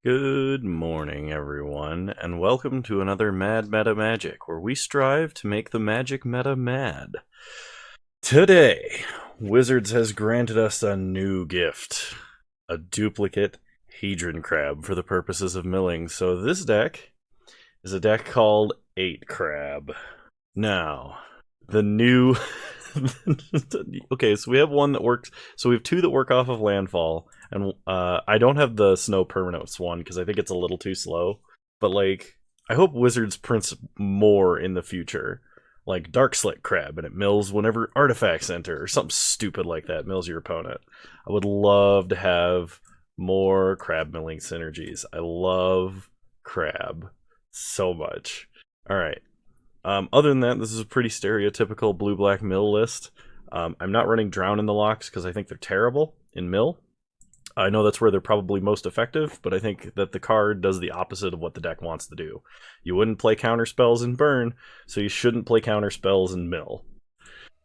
Good morning, everyone, and welcome to another Mad Meta Magic, where we strive to make the magic meta mad. Today, Wizards has granted us a new gift, a duplicate Hedron Crab for the purposes of milling. So this deck is a deck called 8 Crab. Now, the new... Okay, so we have one that works... So we have two that work off of landfall, and I don't have the Snow Permanence one because I think it's a little too slow. But, like, I hope Wizards prints more in the future. Like Dark Slick Crab, and it mills whenever artifacts enter, or something stupid like that, mills your opponent. I would love to have more crab milling synergies. I love crab so much. Alright. Other than that, this is a pretty stereotypical blue-black mill list. I'm not running Drown in the Locks because I think they're terrible in mill. I know that's where they're probably most effective, but I think that the card does the opposite of what the deck wants to do. You wouldn't play counter spells in burn, so you shouldn't play counter spells in mill.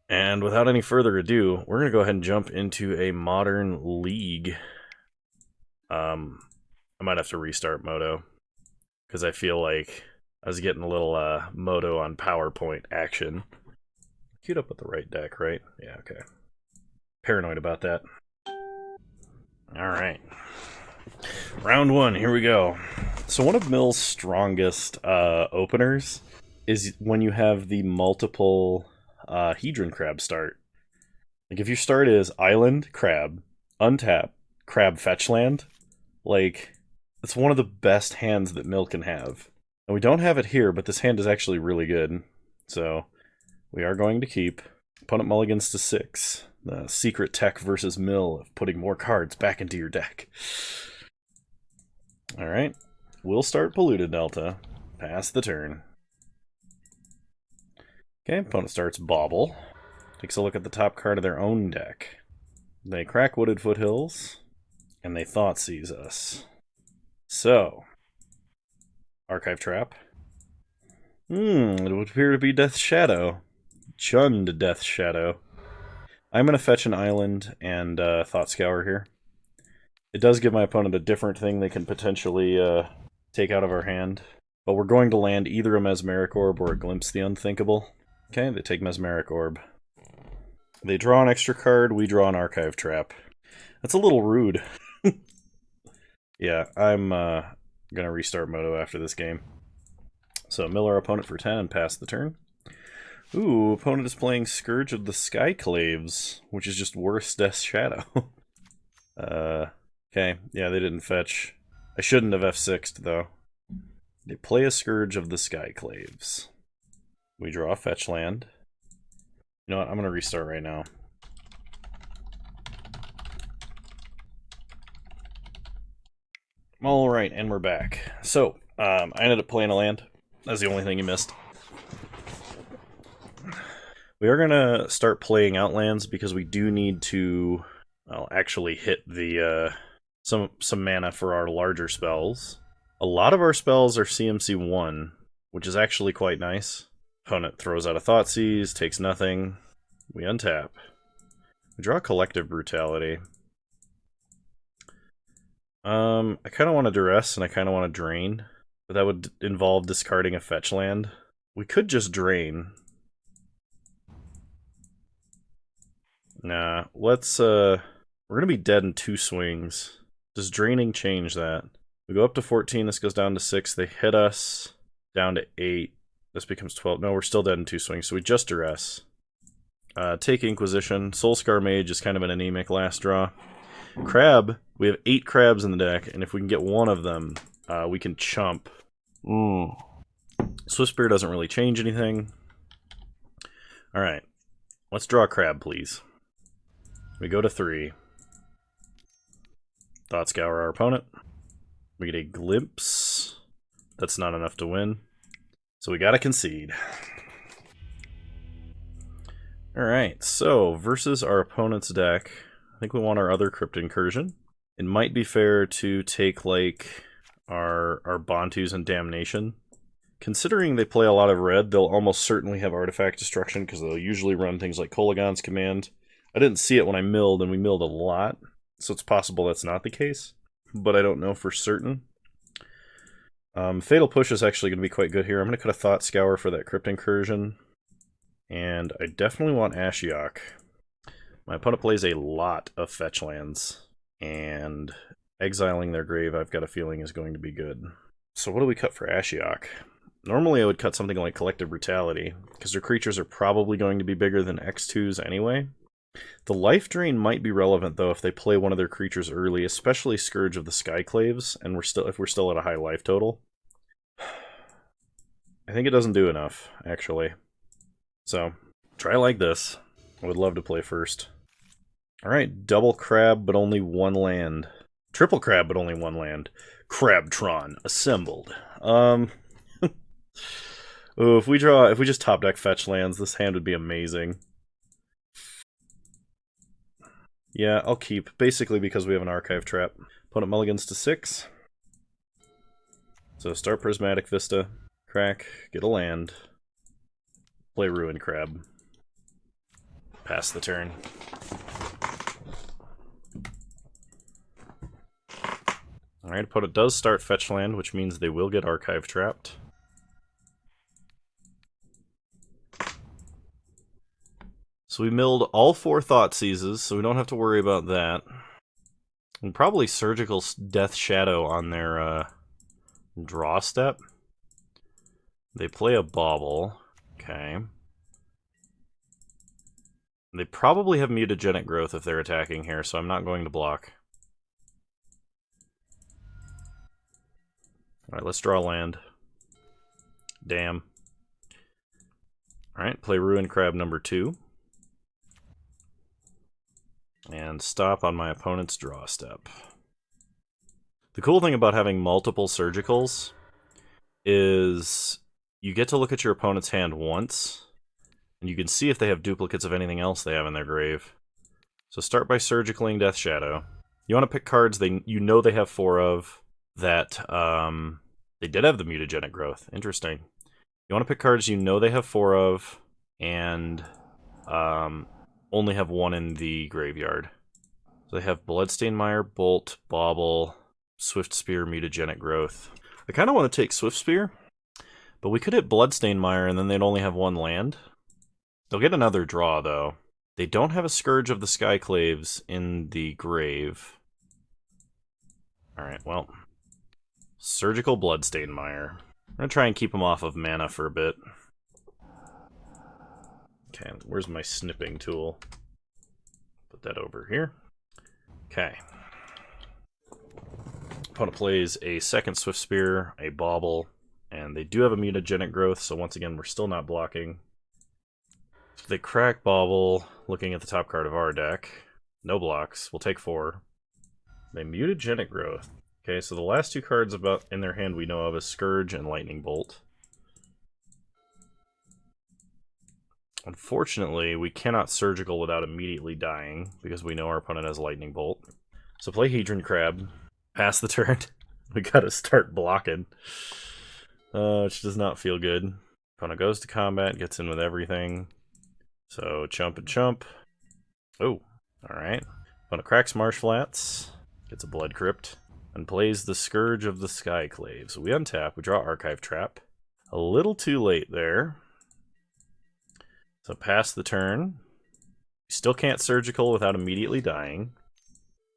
And without any further ado, we're going to go ahead and jump into a modern league. I might have to restart Moto, because I feel like I was getting a little Moto on PowerPoint action. Queued up with the right deck, right? Yeah, okay. Paranoid about that. Alright. Round one, here we go. So one of Mill's strongest openers is when you have the multiple Hedron Crab start. Like, if your start is Island, Crab, Untap, Crab Fetch Land, like, it's one of the best hands that Mill can have. And we don't have it here, but this hand is actually really good. So, we are going to keep. Opponent mulligans to 6. The secret tech versus Mill of putting more cards back into your deck. Alright. We'll start Polluted Delta. Pass the turn. Okay, opponent starts Bauble. Takes a look at the top card of their own deck. They crack Wooded Foothills. And they Thoughtseize us. So, Archive Trap. It would appear to be Death Shadow. Chunned Death Shadow. I'm going to fetch an island and Thought Scour here. It does give my opponent a different thing they can potentially take out of our hand. But we're going to land either a Mesmeric Orb or a Glimpse the Unthinkable. Okay, they take Mesmeric Orb. They draw an extra card, we draw an Archive Trap. That's a little rude. Yeah, I'm going to restart Moto after this game. So, mill our opponent for 10 and pass the turn. Ooh, opponent is playing Scourge of the Skyclaves, which is just worse Death Shadow. Okay, yeah, they didn't fetch. I shouldn't have F6'd, though. They play a Scourge of the Skyclaves. We draw a fetch land. You know what, I'm going to restart right now. Alright, and we're back. So, I ended up playing a land. That's the only thing you missed. We are going to start playing out lands because we do need to, well, actually hit the some mana for our larger spells. A lot of our spells are CMC 1, which is actually quite nice. Opponent throws out a Thoughtseize, takes nothing. We untap. We draw Collective Brutality. I kind of want to Duress and I kind of want to Drain, but that would involve discarding a fetch land. We could just Drain. Nah, let's, we're gonna be dead in 2 swings. Does draining change that? We go up to 14, this goes down to 6, they hit us down to 8, this becomes 12. No, we're still dead in 2 swings, so we just Duress. Take Inquisition. Soulscar Mage is kind of an anemic last draw. Crab, we have 8 crabs in the deck, and if we can get one of them, we can chump. Swiftspear doesn't really change anything. Alright, let's draw a crab, please. We go to 3. Thought Scour our opponent. We get a Glimpse. That's not enough to win. So we gotta concede. Alright, so versus our opponent's deck, I think we want our other Crypt Incursion. It might be fair to take, like, our Bantus and Damnation. Considering they play a lot of red, they'll almost certainly have Artifact Destruction, because they'll usually run things like Kolaghan's Command. I didn't see it when I milled, and we milled a lot, so it's possible that's not the case, but I don't know for certain. Fatal Push is actually going to be quite good here. I'm going to cut a Thought Scour for that Crypt Incursion. And I definitely want Ashiok. My opponent plays a lot of fetch lands. And exiling their grave, I've got a feeling, is going to be good. So what do we cut for Ashiok? Normally I would cut something like Collective Brutality, because their creatures are probably going to be bigger than X2s anyway. The life drain might be relevant though if they play one of their creatures early, especially Scourge of the Skyclaves, and if we're still at a high life total. I think it doesn't do enough, actually. So, try like this. I would love to play first. Alright, double crab but only one land. Triple crab but only one land. Crabtron assembled. Oh, if we just top deck fetch lands, this hand would be amazing. Yeah, I'll keep, basically because we have an Archive Trap. Opponent mulligans to 6. So start Prismatic Vista, crack, get a land, play Ruin Crab, pass the turn. Alright, opponent does start fetch land, which means they will get Archive Trapped. So we milled all 4 Thoughtseizes, so we don't have to worry about that. And probably Surgical Death Shadow on their draw step. They play a Bauble. Okay. They probably have Mutagenic Growth if they're attacking here, so I'm not going to block. Alright, let's draw land. Damn. Alright, play Ruin Crab number 2. And stop on my opponent's draw step. The cool thing about having multiple Surgicals is you get to look at your opponent's hand once, and you can see if they have duplicates of anything else they have in their grave. So start by Surgicaling Death Shadow. You want to pick cards you know they have 4 of that they did have the Mutagenic Growth. Interesting. You want to pick cards you know they have 4 of and only have 1 in the graveyard. So they have Bloodstained Mire, Bolt, Bauble, Swift Spear, Mutagenic Growth. I kind of want to take Swift Spear, but we could hit Bloodstained Mire and then they'd only have 1 land. They'll get another draw, though. They don't have a Scourge of the Skyclaves in the grave. Alright, well. Surgical Bloodstained Mire. I'm going to try and keep them off of mana for a bit. Okay, where's my snipping tool? Put that over here. Okay. Opponent plays a second Swift Spear, a Bauble, and they do have a Mutagenic Growth, so once again, we're still not blocking. If they crack Bauble, looking at the top card of our deck, no blocks, we'll take 4. They Mutagenic Growth. Okay, so the last 2 cards in their hand we know of is Scourge and Lightning Bolt. Unfortunately, we cannot Surgical without immediately dying, because we know our opponent has Lightning Bolt. So play Hedron Crab, pass the turn. We gotta start blocking. Which does not feel good. Opponent goes to combat, gets in with everything. So chump and chump. Oh, alright. Opponent cracks Marsh Flats, gets a Blood Crypt, and plays the Scourge of the Skyclave. So we untap, we draw Archive Trap. A little too late there. So pass the turn. Still can't Surgical without immediately dying.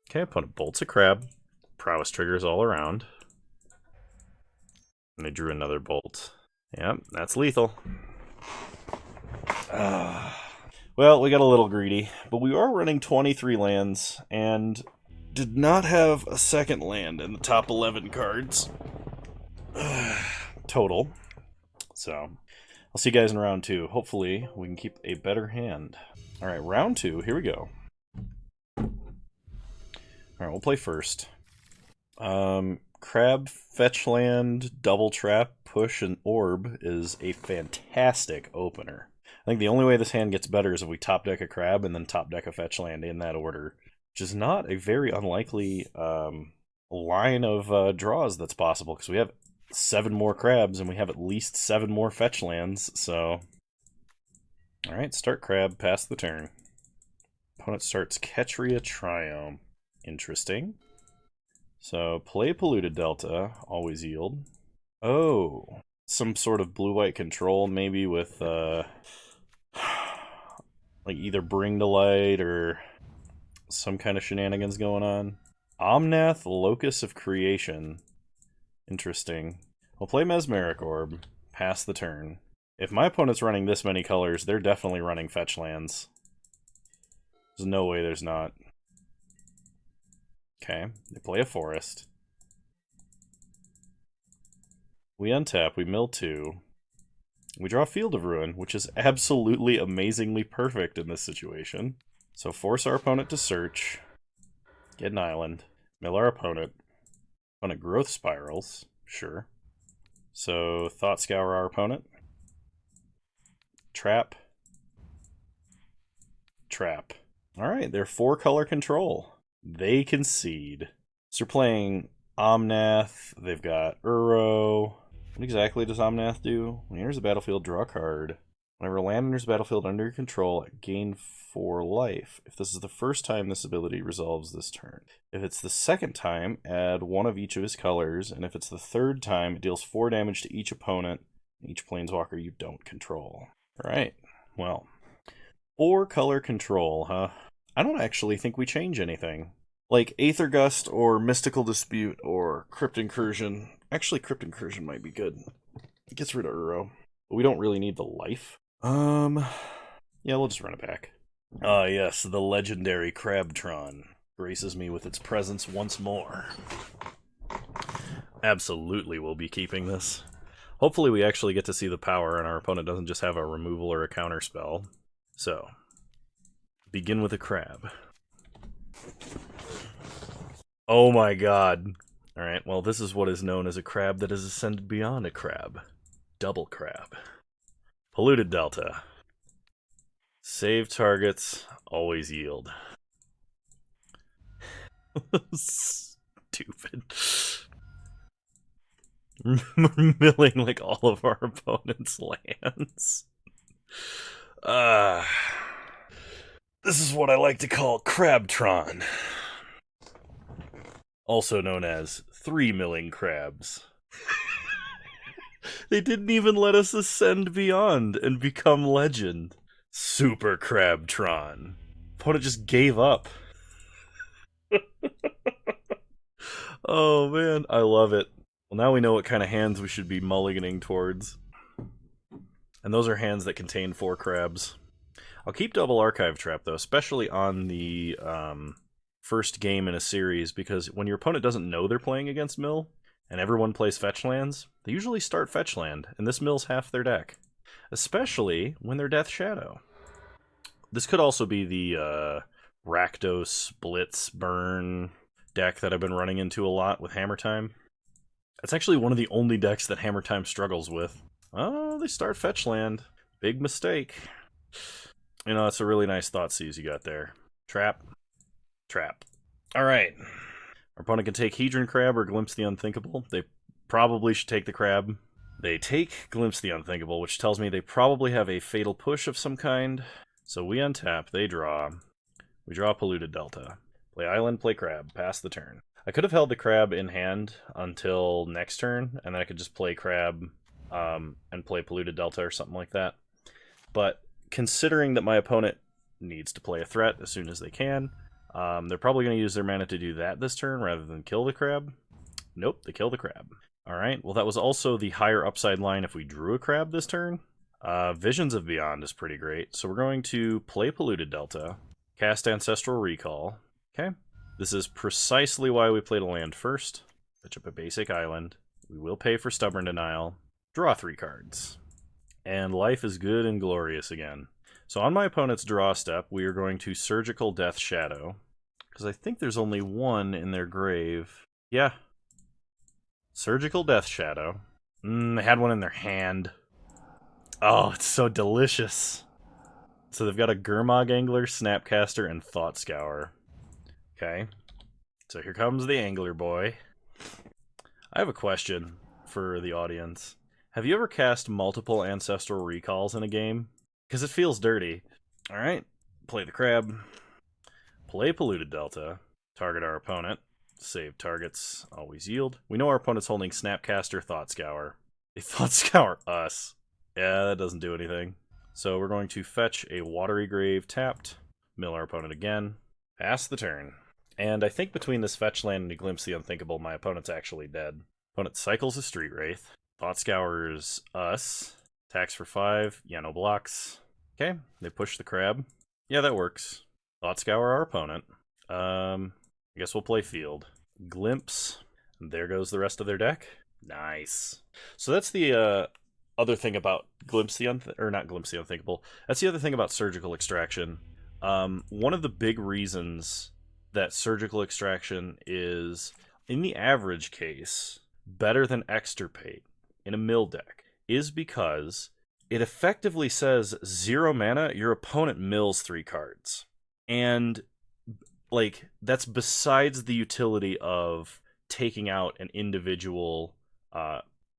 Okay, opponent bolts a crab. Prowess triggers all around. And they drew another bolt. Yep, that's lethal. Well, we got a little greedy, but we are running 23 lands, and did not have a second land in the top 11 cards. Total. So, I'll see you guys in round 2. Hopefully, we can keep a better hand. Alright, round 2, here we go. Alright, we'll play first. Crab, fetch land, double trap, push, and orb is a fantastic opener. I think the only way this hand gets better is if we top deck a crab and then top deck a fetch land in that order, which is not a very unlikely line of draws that's possible, because we have 7 more crabs and we have at least 7 more fetch lands, so... Alright, start crab, pass the turn. Opponent starts Ketria Triome. Interesting. So, play Polluted Delta, always yield. Oh, some sort of blue-white control, maybe with, like either Bring to Light or some kind of shenanigans going on. Omnath, Locus of Creation. Interesting. We'll play Mesmeric Orb. Pass the turn. If my opponent's running this many colors, they're definitely running fetch lands. There's no way there's not. Okay, they play a forest. We untap, we mill 2. We draw Field of Ruin, which is absolutely amazingly perfect in this situation. So force our opponent to search. Get an island. Mill our opponent. Opponent growth spirals. Sure. So Thought Scour our opponent. Trap. Trap. Alright, they're 4-color control. They concede. So we're playing Omnath. They've got Uro. What exactly does Omnath do? When he enters the battlefield, draw a card. Whenever a land enters the battlefield under your control, gain 4 life. If this is the first time this ability resolves this turn. If it's the second time, add 1 of each of his colors. And if it's the third time, it deals 4 damage to each opponent and each planeswalker you don't control. Alright, well. 4-color control, huh? I don't actually think we change anything. Like Aether Gust or Mystical Dispute or Crypt Incursion. Actually, Crypt Incursion might be good. It gets rid of Uro. But we don't really need the life. Yeah, we'll just run it back. Ah, yes, the legendary crabtron graces me with its presence once more. Absolutely we'll be keeping this. Hopefully we actually get to see the power and our opponent doesn't just have a removal or a counter spell. So, begin with a crab. Oh my god. Alright, well this is what is known as a crab that has ascended beyond a crab. Double crab. Polluted Delta. Save targets, always yield. Stupid. Milling like all of our opponent's lands. This is what I like to call crabtron. Also known as 3 milling crabs. They didn't even let us ascend beyond and become legend. Super crabtron. Opponent just gave up. Oh man, I love it. Well, now we know what kind of hands we should be mulliganing towards. And those are hands that contain 4 crabs. I'll keep double archive trap though, especially on the first game in a series, because when your opponent doesn't know they're playing against mill, and everyone plays fetch lands, they usually start fetch land, and this mills half their deck. Especially when they're Death Shadow. This could also be the Rakdos, Blitz, Burn deck that I've been running into a lot with Hammer Time. It's actually one of the only decks that Hammer Time struggles with. Oh, they start fetch land. Big mistake. You know, it's a really nice Thoughtseize you got there. Trap. Trap. Alright. Our opponent can take Hedron Crab or Glimpse the Unthinkable. They probably should take the crab. They take Glimpse the Unthinkable, which tells me they probably have a Fatal Push of some kind. So we untap, they draw. We draw Polluted Delta. Play Island, play Crab, pass the turn. I could have held the crab in hand until next turn, and then I could just play Crab and play Polluted Delta or something like that. But considering that my opponent needs to play a threat as soon as they can, they're probably going to use their mana to do that this turn rather than kill the crab. Nope, they kill the crab. Alright, well that was also the higher upside line if we drew a crab this turn. Visions of Beyond is pretty great, so we're going to play Polluted Delta, cast Ancestral Recall. Okay, this is precisely why we played a land first. Pitch up a basic island. We will pay for Stubborn Denial. Draw 3 cards. And life is good and glorious again. So on my opponent's draw step, we are going to Surgical Death Shadow. Because I think there's only one in their grave. Yeah. Surgical Death Shadow. They had one in their hand. Oh, it's so delicious. So they've got a Gurmag Angler, Snapcaster, and Thought Scour. Okay. So here comes the Angler Boy. I have a question for the audience. Have you ever cast multiple Ancestral Recalls in a game? Because it feels dirty. Alright. Play the crab. Play Polluted Delta. Target our opponent. Save targets. Always yield. We know our opponent's holding Snapcaster, Thought Scour. They Thought Scour us. Yeah, that doesn't do anything. So we're going to fetch a Watery Grave tapped. Mill our opponent again. Pass the turn. And I think between this fetch land and a Glimpse the Unthinkable, my opponent's actually dead. Opponent cycles a Street Wraith. Thought Scours us. Attacks for 5. Yeah, no blocks. Okay, they push the crab. Yeah, that works. Thought Scour our opponent. I guess we'll play field. Glimpse. And there goes the rest of their deck. Nice. So that's the other thing about Glimpse the not Glimpse the Unthinkable. That's the other thing about Surgical Extraction. One of the big reasons that Surgical Extraction is, in the average case, better than Extirpate in a mill deck is because it effectively says 0 mana, your opponent mills 3 cards. And like that's besides the utility of taking out an individual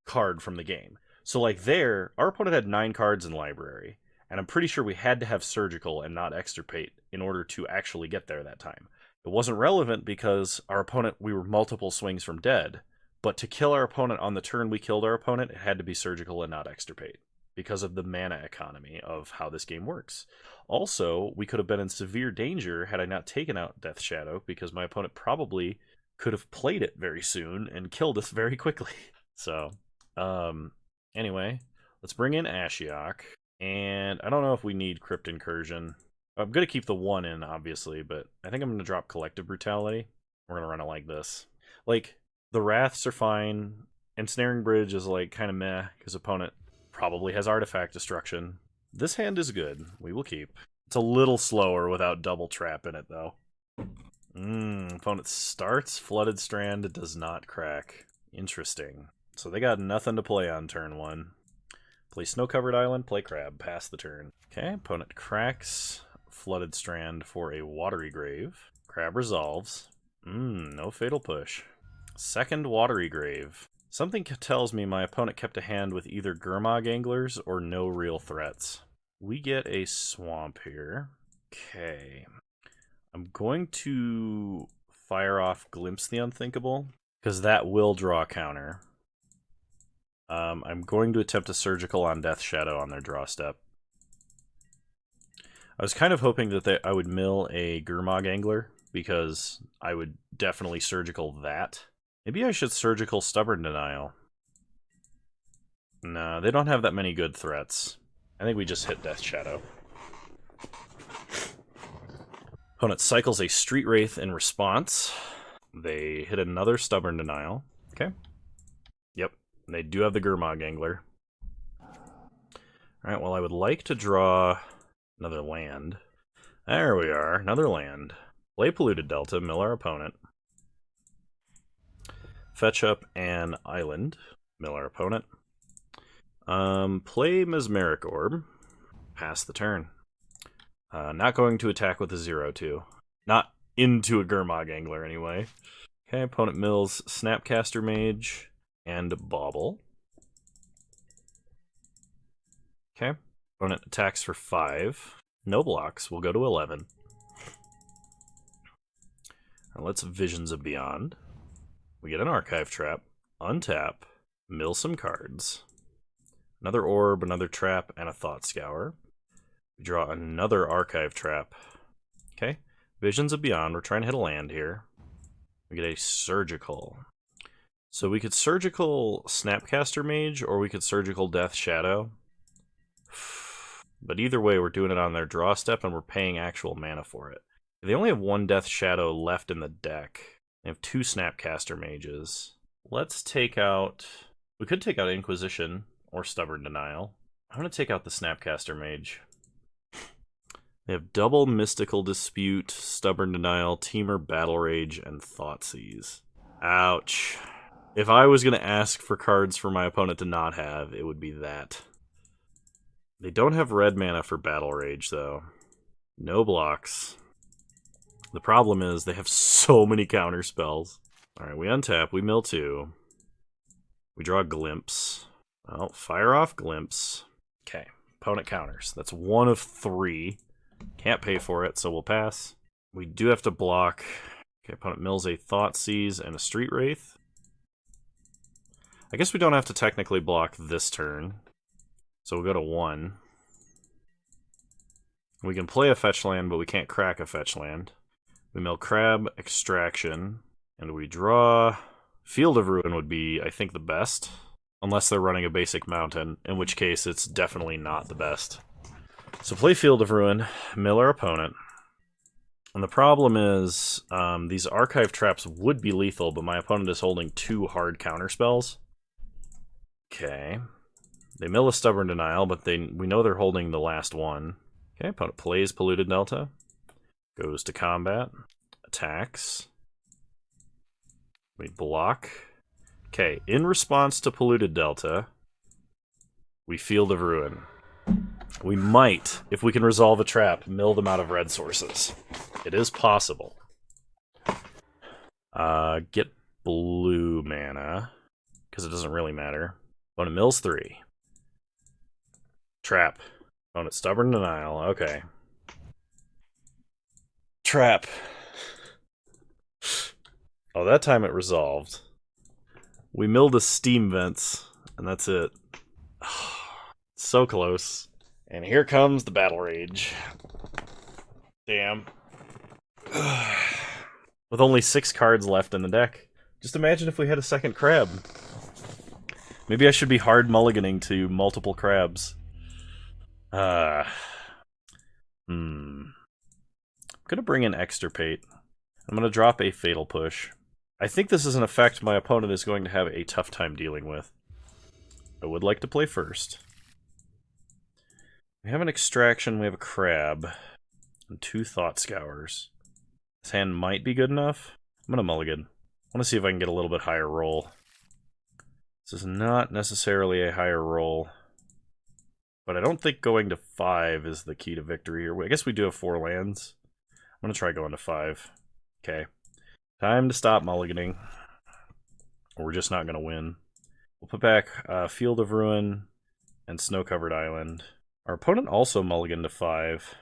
card from the game. So like there, our opponent had 9 cards in library, and I'm pretty sure we had to have Surgical and not Extirpate in order to actually get there that time. It wasn't relevant because our opponent, we were multiple swings from dead, but to kill our opponent on the turn we killed our opponent, it had to be Surgical and not Extirpate because of the mana economy of how this game works. Also, we could have been in severe danger had I not taken out Death Shadow, because my opponent probably could have played it very soon and killed us very quickly. So, anyway, let's bring in Ashiok. And I don't know if we need Crypt Incursion. I'm going to keep the 1 in, obviously, but I think I'm going to drop Collective Brutality. We're going to run it like this. Like, the Wraths are fine. Ensnaring Bridge is, like, kind of meh, because opponent probably has Artifact Destruction. This hand is good. We will keep. It's a little slower without Double Trap in it, though. Opponent starts. Flooded Strand does not crack. Interesting. So they got nothing to play on turn 1. Play Snow-Covered Island, play Crab, pass the turn. Okay, opponent cracks Flooded Strand for a Watery Grave. Crab resolves. No Fatal Push. Second Watery Grave. Something tells me my opponent kept a hand with either Gurmag Anglers or no real threats. We get a Swamp here. Okay. I'm going to fire off Glimpse the Unthinkable, because that will draw a counter. I'm going to attempt a Surgical on Death Shadow on their draw step. I was kind of hoping that I would mill a Gurmag Angler, because I would definitely Surgical that. Maybe I should Surgical Stubborn Denial. No, they don't have that many good threats. I think we just hit Death Shadow. Opponent cycles a Street Wraith in response. They hit another Stubborn Denial. Okay. Yep, they do have the Gurmag Angler. Alright, well I would like to draw another land. There we are, another land. Play Polluted Delta, mill our opponent. Fetch up an island, mill our opponent. Play Mesmeric Orb, pass the turn. Not going to attack with a 0-2. Not into a Gurmag Angler, anyway. Okay, opponent mills Snapcaster Mage and Bauble. Okay, opponent attacks for 5. No blocks, we'll go to 11. Now let's Visions of Beyond. We get an Archive Trap, untap, mill some cards. Another Orb, another Trap, and a Thought Scour. We draw another Archive Trap. Okay, Visions of Beyond, we're trying to hit a land here. We get a Surgical. So we could Surgical Snapcaster Mage, or we could Surgical Death Shadow. But either way, we're doing it on their draw step, and we're paying actual mana for it. They only have 1 Death Shadow left in the deck. They have 2 Snapcaster Mages. Let's take out... We could take out Inquisition, or Stubborn Denial. I'm going to take out the Snapcaster Mage. They have double Mystical Dispute, Stubborn Denial, Teamer, Battle Rage, and Thoughtseize. Ouch. If I was going to ask for cards for my opponent to not have, it would be that. They don't have red mana for Battle Rage, though. No blocks. The problem is they have so many counter spells. Alright, we untap, we mill 2. We draw a Glimpse. Well, fire off Glimpse. Okay, opponent counters. That's 1 of 3. Can't pay for it, so we'll pass. We do have to block. Okay, opponent mills a Thoughtseize and a Street Wraith. I guess we don't have to technically block this turn. So we'll go to 1. We can play a fetch land, but we can't crack a fetch land. We mill Crab, Extraction, and we draw... Field of Ruin would be, I think, the best. Unless they're running a basic mountain, in which case it's definitely not the best. So play Field of Ruin, mill our opponent. And the problem is, these Archive Traps would be lethal, but my opponent is holding 2 hard counterspells. Okay. They mill a Stubborn Denial, but we know they're holding the last one. Okay, opponent plays Polluted Delta. Goes to combat. Attacks. We block. Okay, in response to Polluted Delta, we Field of Ruin. We might, if we can resolve a trap, mill them out of red sources. It is possible. Get blue mana, because it doesn't really matter. Opponent mills 3. Trap. Opponent Stubborn Denial. Okay. Trap. Oh, that time it resolved. We milled a Steam Vents, and that's it. So close. And here comes the Battle Rage. Damn. With only 6 cards left in the deck. Just imagine if we had a second crab. Maybe I should be hard mulliganing to multiple crabs. I'm gonna bring in Extirpate. I'm gonna drop a Fatal Push. I think this is an effect my opponent is going to have a tough time dealing with. I would like to play first. We have an Extraction, we have a Crab, and 2 Thought Scours. This hand might be good enough. I'm gonna mulligan. I want to see if I can get a little bit higher roll. This is not necessarily a higher roll, but I don't think going to 5 is the key to victory here. I guess we do have 4 lands. I'm gonna try going to 5. Okay. Time to stop mulliganing, or we're just not going to win. We'll put back Field of Ruin and Snow-Covered Island. Our opponent also mulliganed to 5.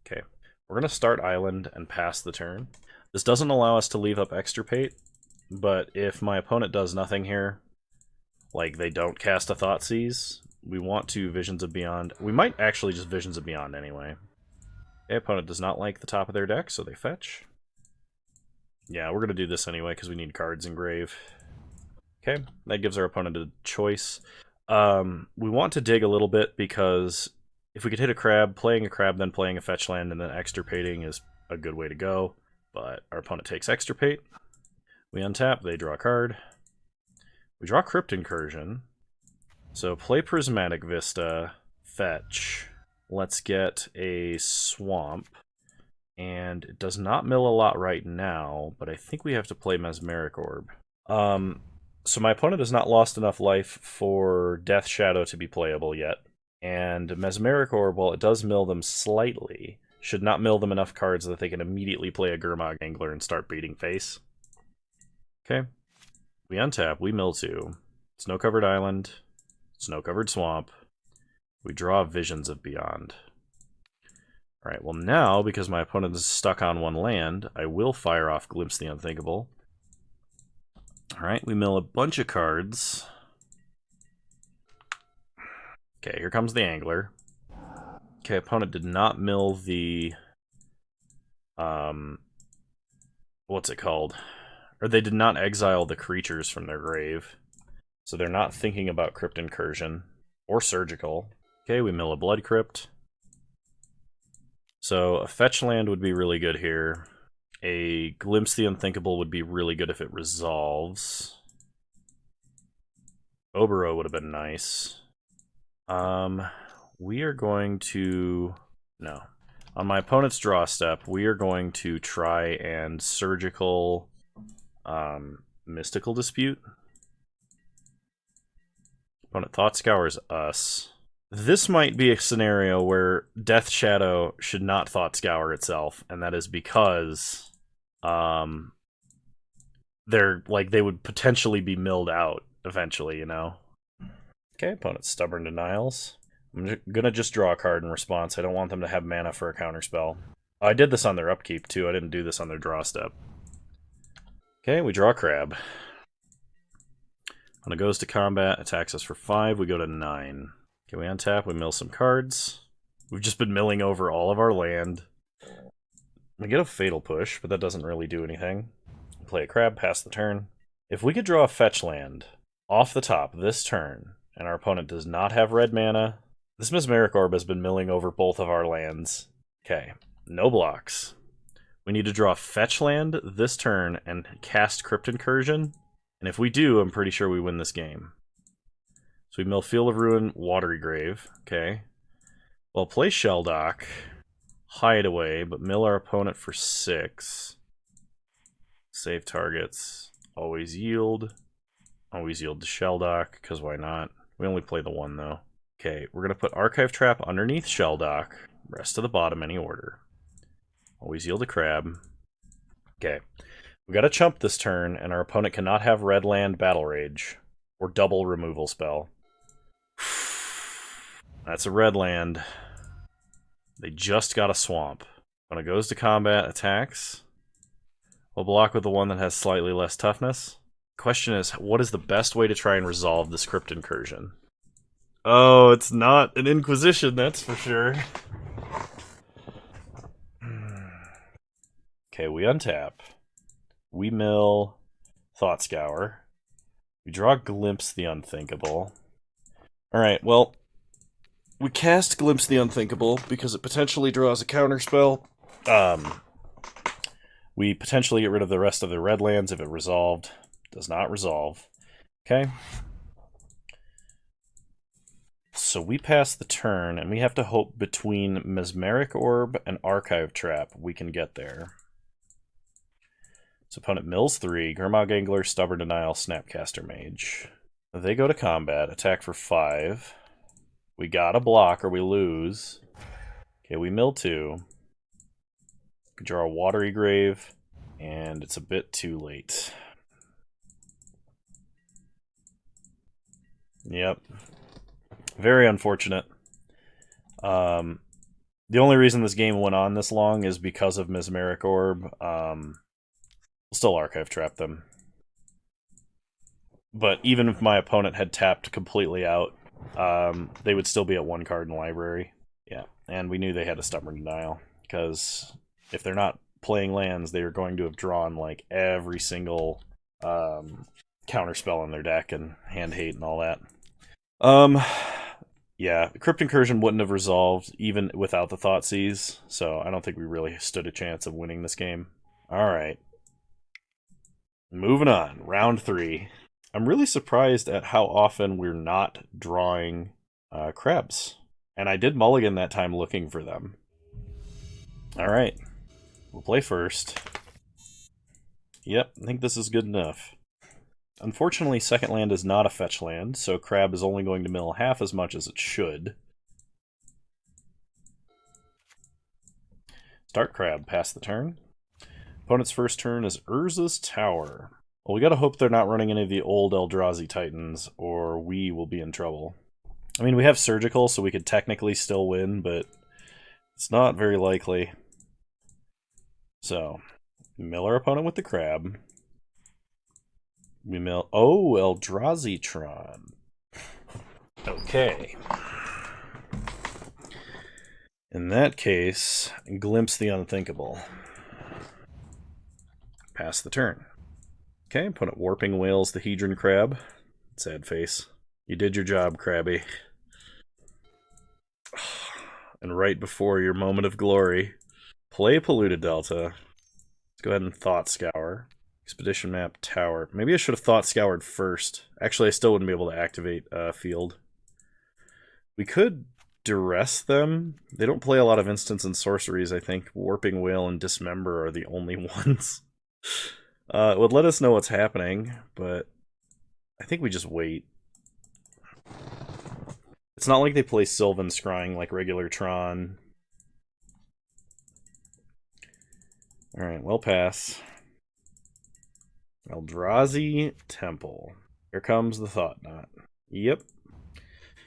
Okay, we're going to start Island and pass the turn. This doesn't allow us to leave up Extirpate, but if my opponent does nothing here, like they don't cast a Thoughtseize, we want to Visions of Beyond. We might actually just Visions of Beyond anyway. Okay, opponent does not like the top of their deck, so they fetch. Yeah, we're going to do this anyway because we need cards in grave. Okay, that gives our opponent a choice. We want to dig a little bit because if we could hit a crab, playing a crab, then playing a fetch land, and then extirpating is a good way to go. But our opponent takes Extirpate. We untap, they draw a card. We draw Crypt Incursion. So play Prismatic Vista, fetch. Let's get a Swamp. And it does not mill a lot right now, but I think we have to play Mesmeric Orb. So my opponent has not lost enough life for Death Shadow to be playable yet. And Mesmeric Orb, while it does mill them slightly, should not mill them enough cards that they can immediately play a Gurmag Angler and start beating face. Okay. We untap, we mill 2. Snow-Covered Island, Snow-Covered Swamp. We draw Visions of Beyond. Alright, well now, because my opponent is stuck on 1 land, I will fire off Glimpse the Unthinkable. Alright, we mill a bunch of cards. Okay, here comes the Angler. Okay, opponent did not mill the... what's it called? Or they did not exile the creatures from their grave. So they're not thinking about Crypt Incursion. Or Surgical. Okay, we mill a Blood Crypt. So a fetch land would be really good here. A Glimpse the Unthinkable would be really good if it resolves. Obero would have been nice. We are going to... No. On my opponent's draw step, we are going to try and Surgical Mystical Dispute. Opponent Thought Scours us. This might be a scenario where Death Shadow should not Thought Scour itself, and that is because they're like they would potentially be milled out eventually, you know. Okay, opponent Stubborn Denials. I'm gonna just draw a card in response. I don't want them to have mana for a counterspell. I did this on their upkeep, too. I didn't do this on their draw step. Okay, we draw a crab. When it goes to combat, attacks us for 5, we go to 9. Okay, we untap, we mill some cards. We've just been milling over all of our land. We get a Fatal Push, but that doesn't really do anything. Play a crab, pass the turn. If we could draw a fetch land off the top this turn, and our opponent does not have red mana, this Mesmeric Orb has been milling over both of our lands. Okay, no blocks. We need to draw a fetch land this turn and cast Crypt Incursion. And if we do, I'm pretty sure we win this game. So we mill Field of Ruin, Watery Grave. Okay. Well, play Shelldock, Hideaway, but mill our opponent for 6. Save targets. Always yield. Always yield to Shelldock, because why not? We only play the 1, though. Okay, we're going to put Archive Trap underneath Shelldock. Rest to the bottom, any order. Always yield to Crab. Okay. We got a chump this turn, and our opponent cannot have red land Battle Rage, or double removal spell. That's a red land. They just got a swamp. When it goes to combat, attacks. We'll block with the one that has slightly less toughness. Question is, what is the best way to try and resolve this Crypt Incursion? Oh, it's not an Inquisition, that's for sure. Okay, we untap. We mill Thought Scour. We draw Glimpse the Unthinkable. Alright, well, we cast Glimpse the Unthinkable because it potentially draws a counterspell. We potentially get rid of the rest of the red lands if it resolved. Does not resolve. Okay. So we pass the turn, and we have to hope between Mesmeric Orb and Archive Trap we can get there. So opponent mills 3, Gurmag Angler, Stubborn Denial, Snapcaster Mage. They go to combat, attack for 5. We gotta block or we lose. Okay, we mill 2. We draw a Watery Grave, and it's a bit too late. Yep. Very unfortunate. The only reason this game went on this long is because of Mesmeric Orb. We'll still Archive Trap them. But even if my opponent had tapped completely out, they would still be at 1 card in library. Yeah, and we knew they had a Stubborn Denial, because if they're not playing lands, they are going to have drawn like every single counterspell in their deck and hand hate and all that. Yeah, Crypt Incursion wouldn't have resolved even without the Thoughtseize, so I don't think we really stood a chance of winning this game. Alright. Moving on, round 3. I'm really surprised at how often we're not drawing crabs. And I did mulligan that time looking for them. Alright. We'll play first. Yep, I think this is good enough. Unfortunately, second land is not a fetch land, so Crab is only going to mill half as much as it should. Start Crab, pass the turn. Opponent's first turn is Urza's Tower. Well, we gotta hope they're not running any of the old Eldrazi Titans, or we will be in trouble. I mean, we have Surgical, so we could technically still win, but it's not very likely. So, mill our opponent with the Crab. We mill... Oh, Eldrazi-tron. Okay. In that case, Glimpse the Unthinkable. Pass the turn. Okay, opponent Warping Whales the Hedron Crab. Sad face. You did your job, Crabby. And right before your moment of glory, play Polluted Delta. Let's go ahead and Thought Scour. Expedition Map Tower. Maybe I should have Thought Scoured first. Actually, I still wouldn't be able to activate Field. We could Duress them. They don't play a lot of instants and sorceries, I think. Warping Whale and Dismember are the only ones. It would let us know what's happening, but I think we just wait. It's not like they play Sylvan Scrying like regular Tron. Alright, well pass. Eldrazi Temple. Here comes the Thought Knot. Yep.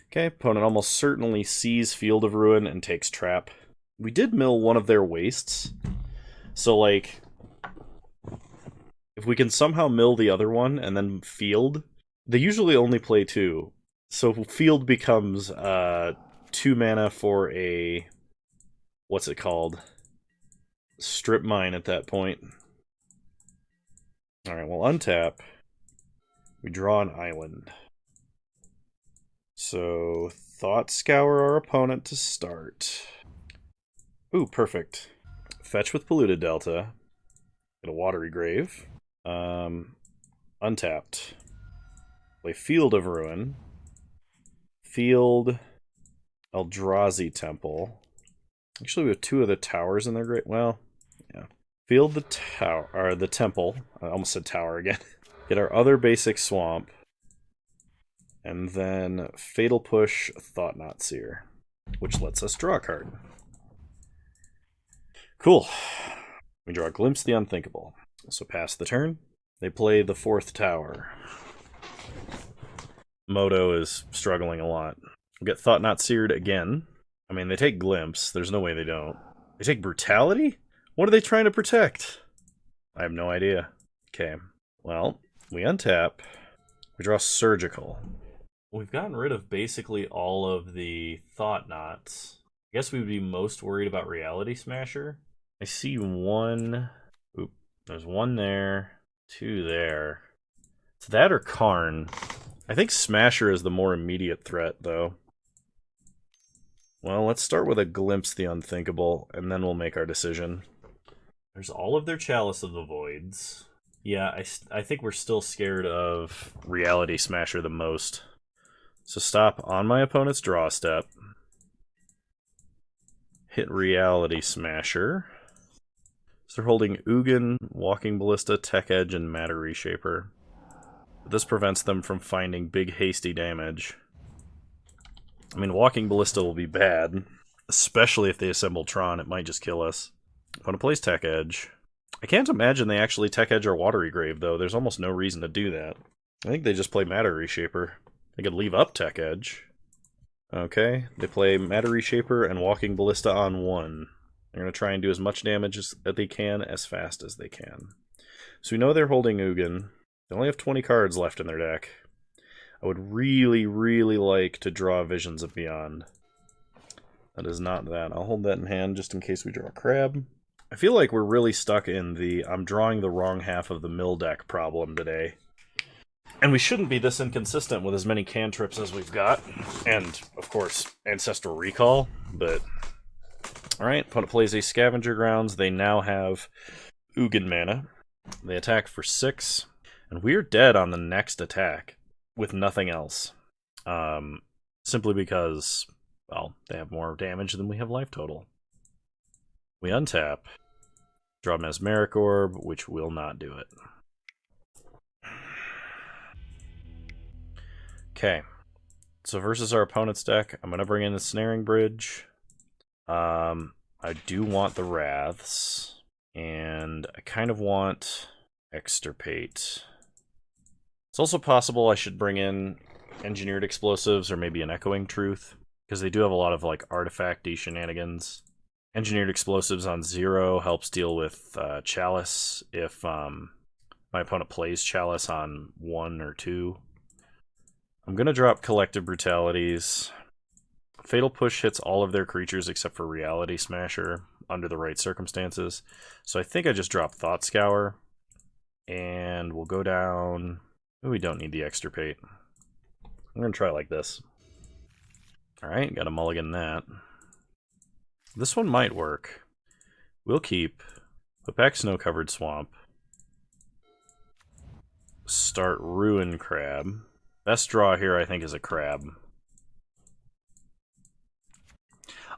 Okay, opponent almost certainly sees Field of Ruin and takes Trap. we did mill one of their wastes. So, like, if we can somehow mill the other one and then field, they usually only play 2. So field becomes 2 mana for a, what's it called? Strip mine at that point. Alright, we'll untap. We draw an island. So, Thought Scour our opponent to start. Ooh, perfect. Fetch with Polluted Delta. Get a Watery Grave. Untapped. Play Field of Ruin. Field Eldrazi Temple. Actually, we have 2 of the towers in there. Great. Well, yeah. Field the tower, or the temple. I almost said tower again. Get our other basic swamp. And then Fatal Push Thought-Knot Seer, which lets us draw a card. Cool. We draw Glimpse the Unthinkable. So pass the turn. They play the 4th tower. Moto is struggling a lot. We get Thought-Knot Seared again. I mean, they take Glimpse. There's no way they don't. They take Brutality? What are they trying to protect? I have no idea. Okay. Well, we untap. We draw Surgical. We've gotten rid of basically all of the Thought Knots. I guess we would be most worried about Reality Smasher. I see 1. Oop. There's 1 there. 2 there. It's that or Karn. I think Smasher is the more immediate threat, though. Well, let's start with a Glimpse the Unthinkable, and then we'll make our decision. There's all of their Chalice of the Voids. Yeah, I think we're still scared of Reality Smasher the most. So stop on my opponent's draw step. Hit Reality Smasher. So they're holding Ugin, Walking Ballista, Tech Edge, and Matter Reshaper. This prevents them from finding big hasty damage. I mean, Walking Ballista will be bad, especially if they assemble Tron. It might just kill us. Opponent plays Tech Edge. I can't imagine they actually Tech Edge our Watery Grave, though. There's almost no reason to do that. I think they just play Matter Reshaper. They could leave up Tech Edge. Okay, they play Matter Reshaper and Walking Ballista on 1. They're going to try and do as much damage as they can as fast as they can. So we know they're holding Ugin. They only have 20 cards left in their deck. I would really, really like to draw Visions of Beyond. That is not that. I'll hold that in hand just in case we draw a crab. I feel like we're really stuck in the I'm drawing the wrong half of the mill deck problem today. And we shouldn't be this inconsistent with as many cantrips as we've got. And, of course, Ancestral Recall. But, alright, opponent plays a Scavenger Grounds. They now have Ugin mana. They attack for 6. And we're dead on the next attack with nothing else. Simply because, well, they have more damage than we have life total. We untap. Draw Mesmeric Orb, which will not do it. Okay, so versus our opponent's deck, I'm going to bring in the Snaring Bridge. I do want the Wraths, and I kind of want Extirpate. It's also possible I should bring in Engineered Explosives or maybe an Echoing Truth, because they do have a lot of like artifact-y shenanigans. Engineered Explosives on 0 helps deal with Chalice if my opponent plays Chalice on 1 or 2. I'm going to drop Collective Brutalities. Fatal Push hits all of their creatures except for Reality Smasher under the right circumstances. So I think I just drop Thought Scour. And we'll go down... Ooh, we don't need the Extirpate. I'm going to try like this. Alright, got a mulligan that. This one might work. We'll keep. Put back Snow-Covered Swamp. Start Ruin Crab. Best draw here, I think, is a crab.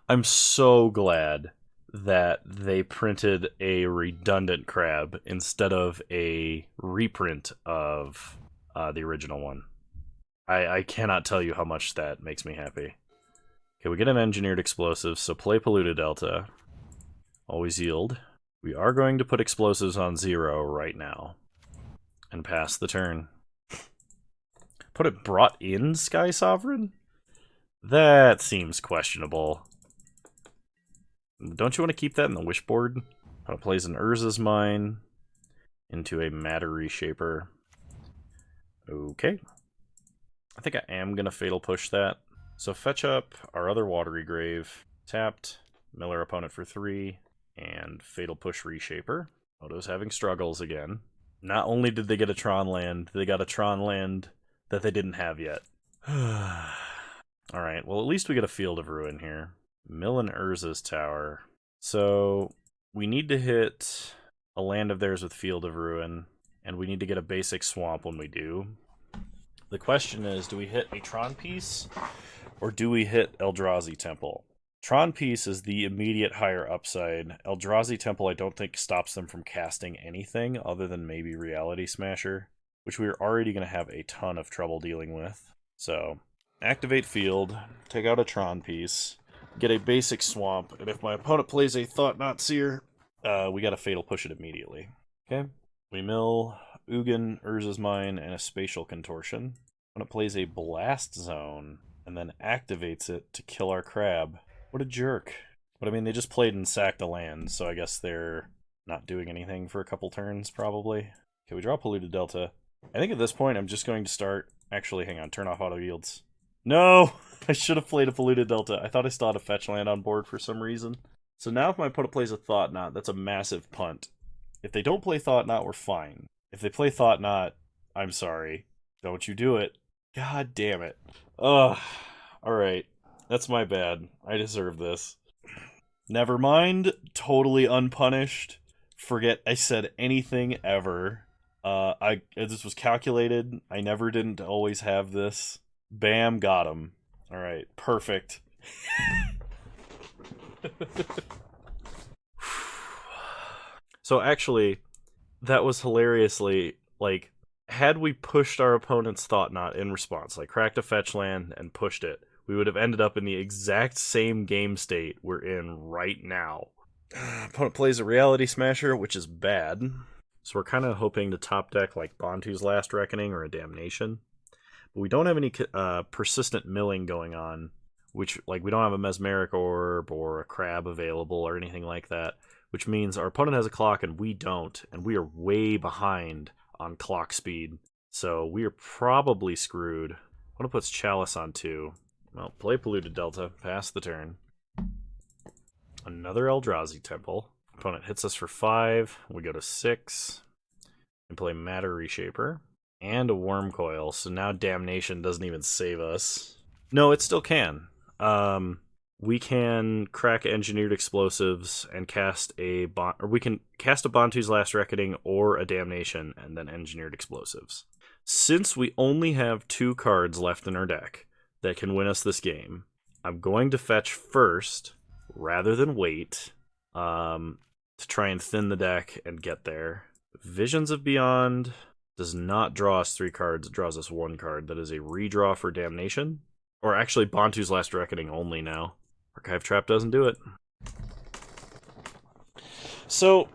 I'm so glad that they printed a redundant crab instead of a reprint of the original one. I cannot tell you how much that makes me happy. Okay, we get an Engineered Explosive, so play Polluted Delta. Always yield. We are going to put Explosives on 0 right now. And pass the turn. Put it brought in Sky Sovereign? That seems questionable. Don't you want to keep that in the wishboard? Plays an Urza's Mine into a Matter Reshaper. Okay. I think I am going to Fatal Push that. So fetch up our other Watery Grave. Tapped. Mill our opponent for 3. And Fatal Push Reshaper. Odo's having struggles again. Not only did they get a Tron land, they got a Tron land that they didn't have yet. Alright, well at least we get a Field of Ruin here. Mill and Urza's Tower. So we need to hit a land of theirs with Field of Ruin, and we need to get a basic swamp when we do. The question is, do we hit a Tron piece, or do we hit Eldrazi Temple? Tron piece is the immediate higher upside. Eldrazi Temple I don't think stops them from casting anything other than maybe Reality Smasher, which we're already going to have a ton of trouble dealing with. So, activate Field, take out a Tron piece, get a basic swamp, and if my opponent plays a Thought-Knot Seer, we gotta Fatal Push it immediately. Okay? We mill Ugin, Urza's Mine, and a Spatial Contortion. When it plays a Blast Zone, and then activates it to kill our crab. What a jerk. But I mean, they just played and sacked a land, so I guess they're not doing anything for a couple turns, probably. Okay, we draw Polluted Delta. I think at this point I'm just going to start... Actually, hang on, turn off auto yields. No! I should have played a Polluted Delta. I thought I still had a fetch land on board for some reason. So now if my opponent plays a Thought Knot, that's a massive punt. If they don't play Thought Knot, we're fine. If they play Thought Knot, I'm sorry. Don't you do it. God damn it. Ugh. Alright. That's my bad. I deserve this. Never mind. Totally unpunished. Forget I said anything ever. This was calculated. I never didn't always have this. Bam, got him. Alright, perfect. So actually, that was hilariously, like, had we pushed our opponent's Thought Knot in response, like cracked a fetch land and pushed it, we would have ended up in the exact same game state we're in right now. Opponent plays a Reality Smasher, which is bad. So we're kind of hoping to top deck like Bantu's Last Reckoning or a Damnation. But we don't have any persistent milling going on, which, like, we don't have a Mesmeric Orb or a Crab available or anything like that, which means our opponent has a clock and we don't, and we are way behind on clock speed. So we are probably screwed. Opponent puts Chalice on 2. Well, play Polluted Delta, pass the turn. Another Eldrazi Temple. Opponent hits us for 5. We go to 6. And play Matter Reshaper. And a Worm Coil, so now Damnation doesn't even save us. No, it still can. We can crack Engineered Explosives and cast a... or we can cast a Bantu's Last Reckoning or a Damnation and then Engineered Explosives. Since we only have 2 cards left in our deck that can win us this game, I'm going to fetch first, rather than wait, to try and thin the deck and get there. Visions of Beyond does not draw us 3 cards, it draws us 1 card. That is a redraw for Damnation. Or actually, Bantu's Last Reckoning only now. Archive Trap doesn't do it. So,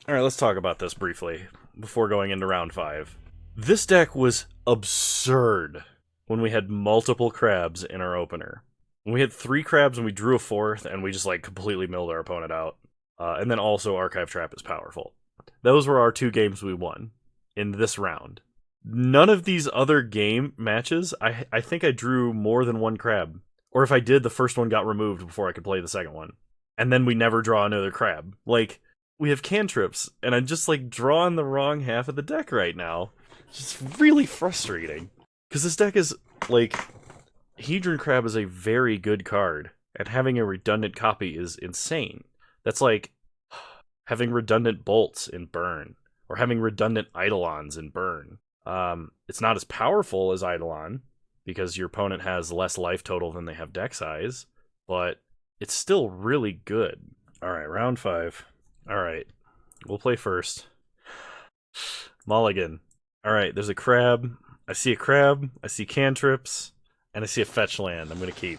alright, let's talk about this briefly before going into round 5. This deck was absurd when we had multiple crabs in our opener. When we had 3 crabs and we drew a 4th, and we just, like, completely milled our opponent out. And then also Archive Trap is powerful. Those were our 2 games we won in this round. None of these other game matches, I think I drew more than 1 crab. Or if I did, the first one got removed before I could play the second one. And then we never draw another crab. Like, we have cantrips, and I'm just, like, drawing the wrong half of the deck right now. It's just really frustrating. Because this deck is, like, Hedron Crab is a very good card, and having a redundant copy is insane. That's like having redundant bolts in Burn, or having redundant Eidolons in Burn. It's not as powerful as Eidolon, because your opponent has less life total than they have deck size, but it's still really good. Alright, round 5. Alright, we'll play first. Mulligan. Alright, there's a crab. I see a crab, I see cantrips, and I see a fetch land I'm going to keep.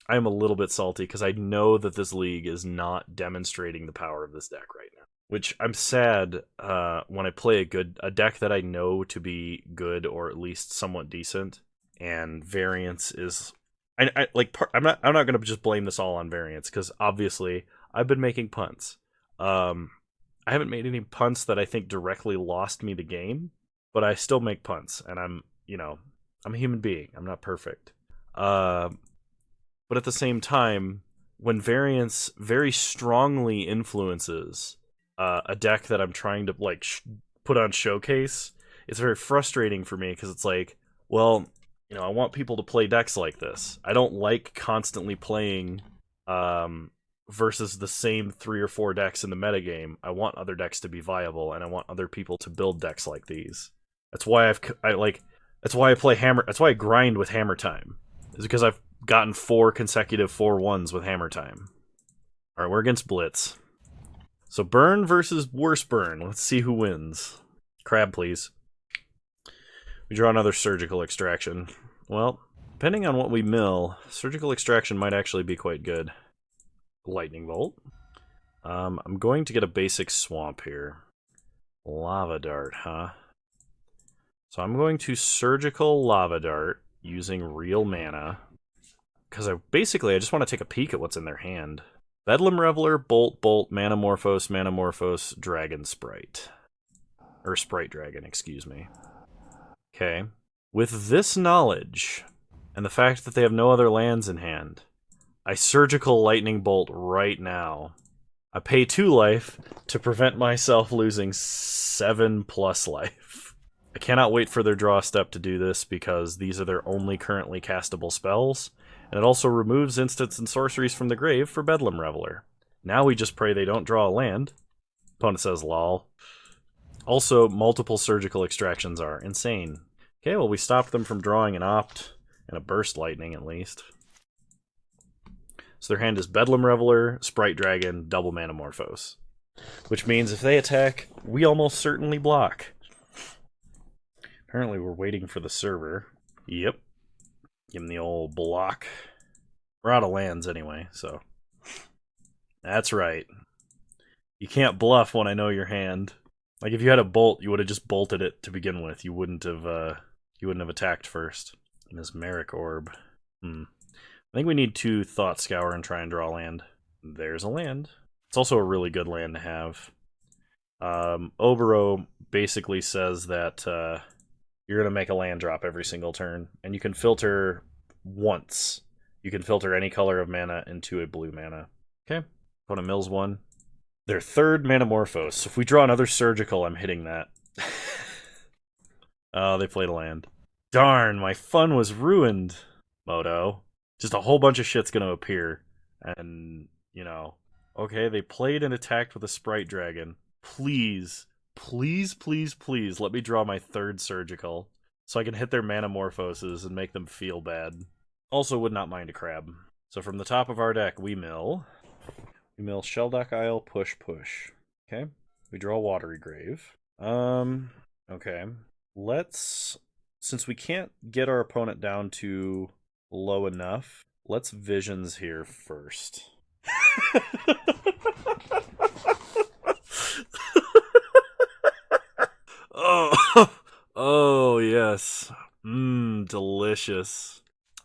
I am a little bit salty, because I know that this league is not demonstrating the power of this deck right now. Which I'm sad when I play a deck that I know to be good or at least somewhat decent, and variance is... I'm not gonna just blame this all on variance, because obviously I've been making punts. I haven't made any punts that I think directly lost me the game, but I still make punts, and I'm a human being. I'm not perfect. But at the same time, when variance very strongly influences a deck that I'm trying to put on showcase, it's very frustrating for me, because it's like, well, I want people to play decks like this. I don't like constantly playing versus the same 3 or 4 decks in the metagame. I want other decks to be viable, and I want other people to build decks like these. That's why that's why I play Hammer. That's why I grind with Hammer Time. Is because I've gotten 4 consecutive 4-1s with Hammer Time. All right, we're against Blitz. So burn versus worse burn. Let's see who wins. Crab, please. We draw another Surgical Extraction. Well, depending on what we mill, Surgical Extraction might actually be quite good. Lightning Bolt. I'm going to get a basic Swamp here. Lava Dart, huh? So I'm going to Surgical Lava Dart using real mana, because I just want to take a peek at what's in their hand. Bedlam Reveler, Bolt, Manamorphose, Dragon Sprite. Or Sprite Dragon, excuse me. Okay. With this knowledge, and the fact that they have no other lands in hand, I Surgical Lightning Bolt right now. I pay 2 life to prevent myself losing 7+ life. I cannot wait for their draw step to do this, because these are their only currently castable spells, and it also removes instants and sorceries from the grave for Bedlam Reveler. Now we just pray they don't draw a land. Opponent says lol. Also, multiple Surgical Extractions are insane. Okay, well, we stopped them from drawing an Opt and a Burst Lightning, at least. So their hand is Bedlam Reveler, Sprite Dragon, double Manamorphose. Which means if they attack, we almost certainly block. Apparently we're waiting for the server. Yep. Give him the old block. We're out of lands anyway, so... That's right. You can't bluff when I know your hand. Like, if you had a bolt, you would have just bolted it to begin with. You wouldn't have attacked first. Mesmeric Orb. I think we need 2 Thought Scour and try and draw land. There's a land. It's also a really good land to have. Obero basically says that you're going to make a land drop every single turn, and you can filter once. You can filter any color of mana into a blue mana. Okay. Opponent mills 1. Their 3rd Manamorphose. So if we draw another Surgical, I'm hitting that. Oh, they played a land. Darn, my fun was ruined, Moto. Just a whole bunch of shit's gonna appear. And, okay, they played and attacked with a Sprite Dragon. Please, please, please, please, let me draw my 3rd Surgical, so I can hit their Manamorphoses and make them feel bad. Also would not mind a crab. So from the top of our deck, we mill Sheldock Isle, push. Okay. We draw Watery Grave. Okay. Since we can't get our opponent down to low enough, let's Visions here first. Oh yes. Delicious.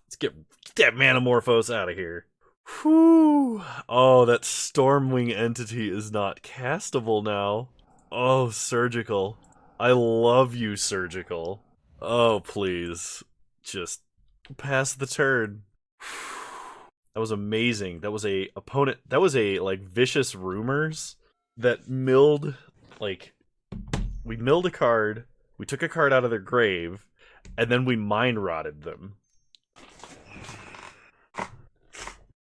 Let's get that Manamorphose out of here. Whew. Oh, that Stormwing entity is not castable now. Oh, Surgical. I love you, Surgical. Oh, please. Just pass the turn. That was amazing. That was a Vicious Rumors that milled, we milled a card, we took a card out of their grave, and then we Mind Rotted them.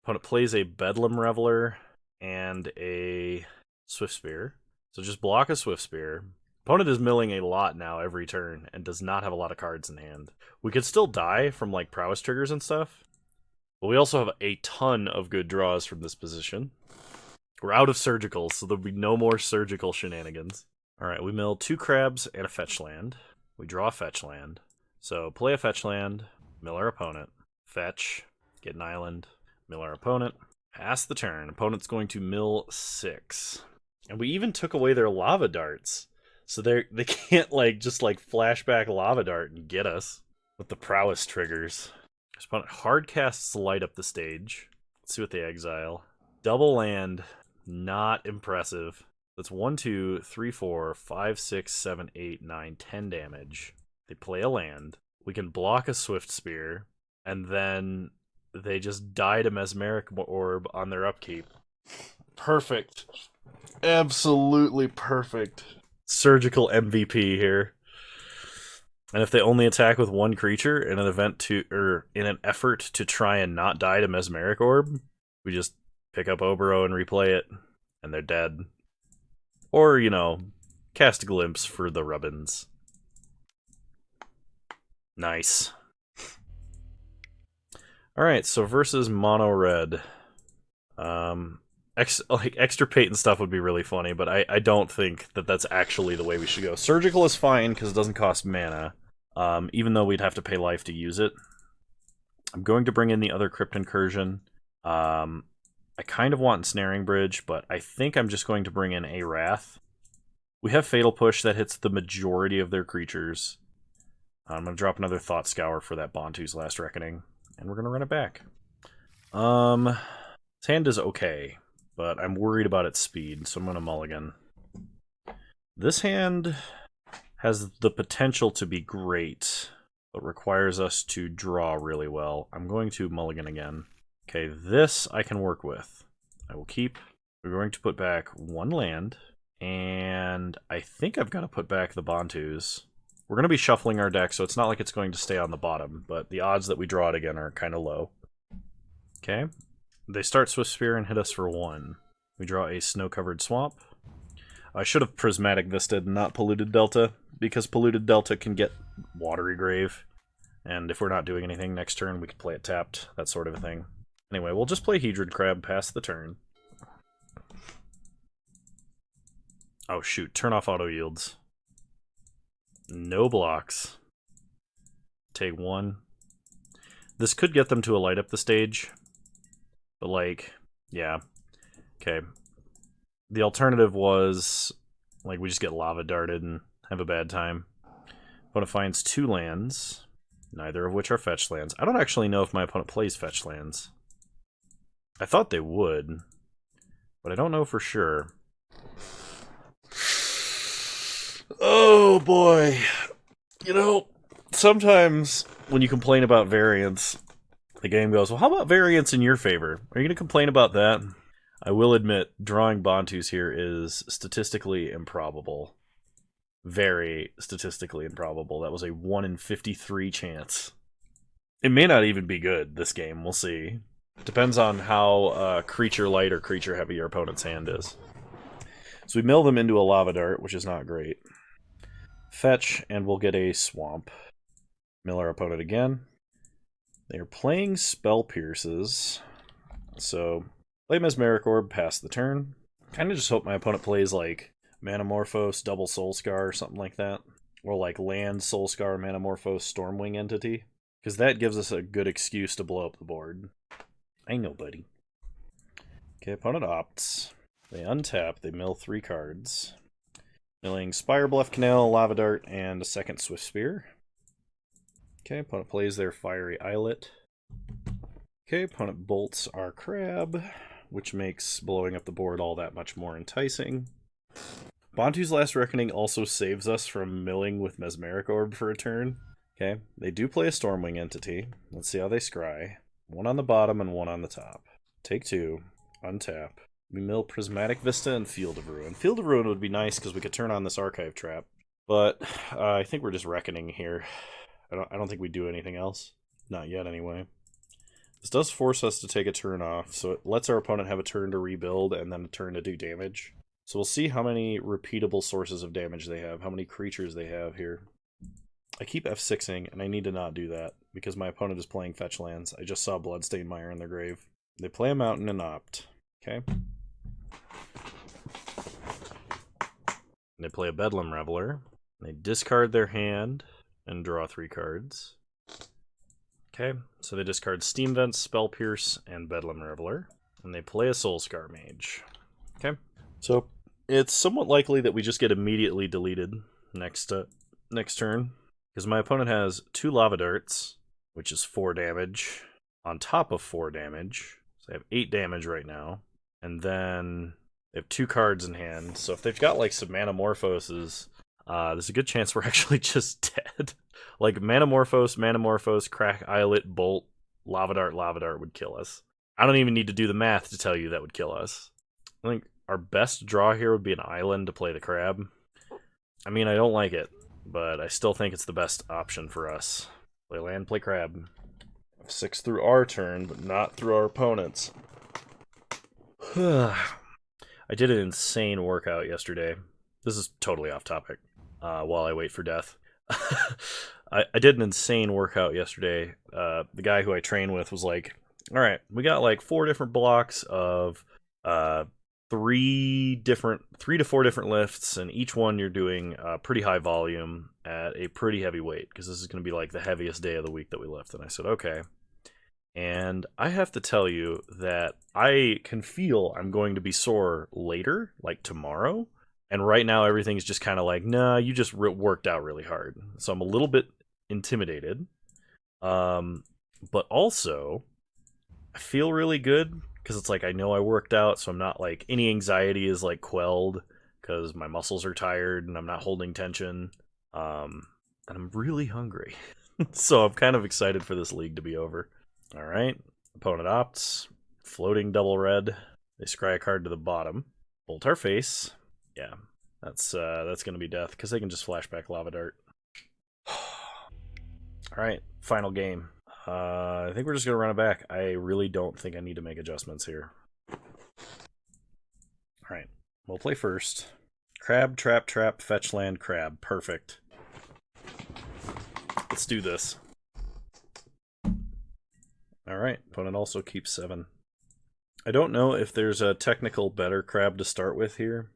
Opponent plays a Bedlam Reveler and a Swift Spear. So just block a Swift Spear. Opponent is milling a lot now every turn and does not have a lot of cards in hand. We could still die from prowess triggers and stuff, but we also have a ton of good draws from this position. We're out of Surgicals, so there'll be no more Surgical shenanigans. Alright, we mill 2 crabs and a fetch land. We draw a fetch land. So play a fetch land, mill our opponent, fetch, get an island, mill our opponent, pass the turn. Opponent's going to mill 6. And we even took away their Lava Darts. So they can't just flashback Lava Dart and get us with the prowess triggers. His opponent hard casts Light up the stage. Let's see what they exile. Double land, not impressive. That's 1, 2, 3, 4, 5, 6, 7, 8, 9, 10 damage. They play a land. We can block a Swift Spear, and then they just die to Mesmeric Orb on their upkeep. Perfect. Absolutely perfect. Surgical MVP here. And if they only attack with one creature in an effort to try and not die to Mesmeric Orb, we just pick up Obero and replay it, and they're dead. Or, cast a Glimpse for the Rubbins. Nice. Alright, so versus Mono Red. Extirpate and stuff would be really funny, but I don't think that that's actually the way we should go. Surgical is fine because it doesn't cost mana, even though we'd have to pay life to use it. I'm going to bring in the other Crypt Incursion. I kind of want Snaring Bridge, but I think I'm just going to bring in a Wrath. We have Fatal Push that hits the majority of their creatures. I'm going to drop another Thought Scour for that Bantu's Last Reckoning, and we're going to run it back. His hand is okay, but I'm worried about its speed, so I'm going to mulligan. This hand has the potential to be great, but requires us to draw really well. I'm going to mulligan again. Okay, this I can work with. I will keep. We're going to put back one land, and I think I've got to put back the Bantus. We're going to be shuffling our deck, so it's not like it's going to stay on the bottom, but the odds that we draw it again are kind of low. Okay. They start Swift Spear and hit us for 1. We draw a Snow-Covered Swamp. I should have Prismatic Vista'd, not Polluted Delta, because Polluted Delta can get Watery Grave, and if we're not doing anything next turn, we can play it tapped, that sort of a thing. Anyway, we'll just play Hedron Crab past the turn. Oh shoot, turn off auto yields. No blocks. Take 1. This could get them to a light up the stage, but yeah. Okay. The alternative was, we just get Lava Darted and have a bad time. Opponent finds 2 lands, neither of which are fetch lands. I don't actually know if my opponent plays fetch lands. I thought they would, but I don't know for sure. Oh boy. Sometimes when you complain about variance, the game goes, well, how about variance in your favor? Are you going to complain about that? I will admit, drawing Bantus here is statistically improbable. Very statistically improbable. That was a 1 in 53 chance. It may not even be good, this game. We'll see. Depends on how creature light or creature heavy your opponent's hand is. So we mill them into a Lava Dart, which is not great. Fetch, and we'll get a Swamp. Mill our opponent again. They are playing Spell Pierces, so play Mesmeric Orb past the turn. Kind of just hope my opponent plays Manamorphose, Double Soulscar, or something like that. Or Land, Soulscar, Manamorphose, Stormwing Entity. Because that gives us a good excuse to blow up the board. I know, buddy. Okay, opponent opts. They untap, they mill 3 cards. Milling Spire Bluff Canal, Lava Dart, and a second Swift Spear. Okay, opponent plays their Fiery Islet. Okay, opponent bolts our Crab, which makes blowing up the board all that much more enticing. Bantu's Last Reckoning also saves us from milling with Mesmeric Orb for a turn. Okay, they do play a Stormwing Entity. Let's see how they scry. 1 on the bottom and 1 on the top. Take 2, untap. We mill Prismatic Vista and Field of Ruin. Field of Ruin would be nice because we could turn on this Archive Trap, but I think we're just Reckoning here. I don't think we do anything else. Not yet, anyway. This does force us to take a turn off, so it lets our opponent have a turn to rebuild and then a turn to do damage. So we'll see how many repeatable sources of damage they have, how many creatures they have here. I keep F6ing, and I need to not do that, because my opponent is playing fetch lands. I just saw Bloodstained Mire in their grave. They play a mountain and opt. Okay. They play a Bedlam Reveler. They discard their hand and draw 3 cards. Okay, so they discard Steam Vents, Spell Pierce, and Bedlam Reveler. And they play a Soulscar Mage. Okay, so it's somewhat likely that we just get immediately deleted next turn. Because my opponent has 2 Lava Darts, which is 4 damage, on top of 4 damage. So they have 8 damage right now. And then they have 2 cards in hand. So if they've got like some Manamorphoses, there's a good chance we're actually just dead. Like Manamorphose, Crack, Eyelet, Bolt, Lava Dart would kill us. I don't even need to do the math to tell you that would kill us. I think our best draw here would be an island to play the crab. I mean, I don't like it, but I still think it's the best option for us. Play land, play crab. 6 through our turn, but not through our opponents. I did an insane workout yesterday. This is totally off topic. While I wait for death. I did an insane workout yesterday. The guy who I train with was like, all right, we got like 4 different blocks of 3 to 4 different lifts, and each one you're doing pretty high volume at a pretty heavy weight, because this is going to be like the heaviest day of the week that we lift. And I said, okay. And I have to tell you that I can feel I'm going to be sore later, like tomorrow. And right now everything's just kind of like, nah, you just worked out really hard. So I'm a little bit intimidated. But also, I feel really good, because it's like I know I worked out, so I'm not like, any anxiety is like quelled, because my muscles are tired and I'm not holding tension. And I'm really hungry. So I'm kind of excited for this league to be over. Alright, opponent opts, floating double red. They scry a card to the bottom. Bolt our face. Yeah, that's gonna be death, because they can just flashback Lava Dart. Alright, final game. I think we're just gonna run it back. I really don't think I need to make adjustments here. Alright, we'll play first. Crab, trap, fetch land, crab. Perfect. Let's do this. Alright, opponent also keeps 7. I don't know if there's a technical better crab to start with here.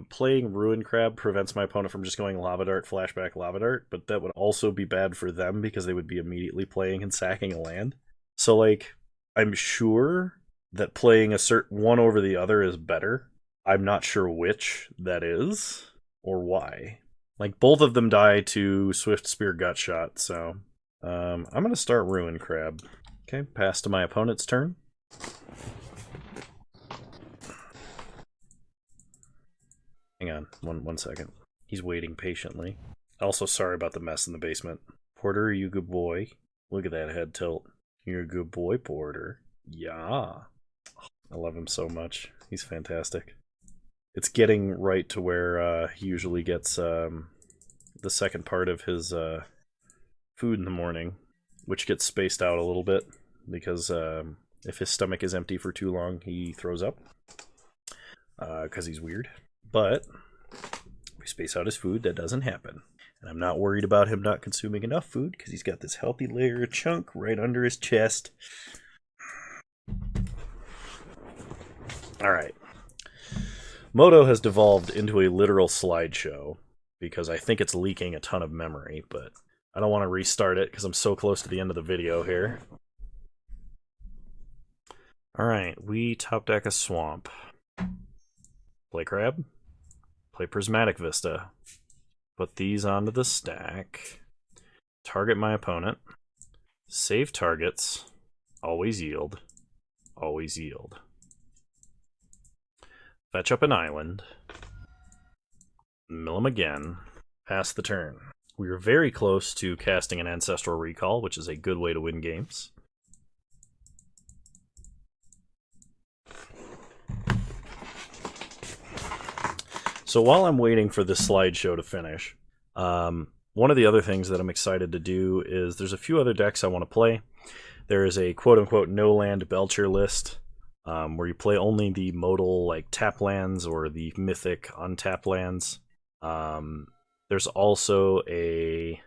Playing Ruin Crab prevents my opponent from just going Lava Dart, flashback Lava Dart, but that would also be bad for them, because they would be immediately playing and sacking a land. So, like, I'm sure that playing a certain one over the other is better. I'm not sure which that is, or why. Like, both of them die to Swift Spear Gutshot, so I'm going to start Ruin Crab. Okay, pass to my opponent's turn. Hang on, one second. He's waiting patiently. Also, sorry about the mess in the basement. Porter, you good boy. Look at that head tilt. You're a good boy, Porter. Yeah. I love him so much. He's fantastic. It's getting right to where he usually gets the second part of his food in the morning, which gets spaced out a little bit, because if his stomach is empty for too long, he throws up, because he's weird. But if we space out his food, that doesn't happen. And I'm not worried about him not consuming enough food, because he's got this healthy layer of chunk right under his chest. Alright. Moto has devolved into a literal slideshow, because I think it's leaking a ton of memory, but I don't want to restart it because I'm so close to the end of the video here. Alright, we top deck a swamp. Play crab. Play Prismatic Vista. Put these onto the stack. Target my opponent. Save targets. Always yield. Always yield. Fetch up an island. Mill him again. Pass the turn. We are very close to casting an Ancestral Recall, which is a good way to win games. So while I'm waiting for this slideshow to finish, one of the other things that I'm excited to do is there's a few other decks I want to play. There is a quote-unquote no-land Belcher list, where you play only the modal like tap lands or the mythic untap lands. There's also a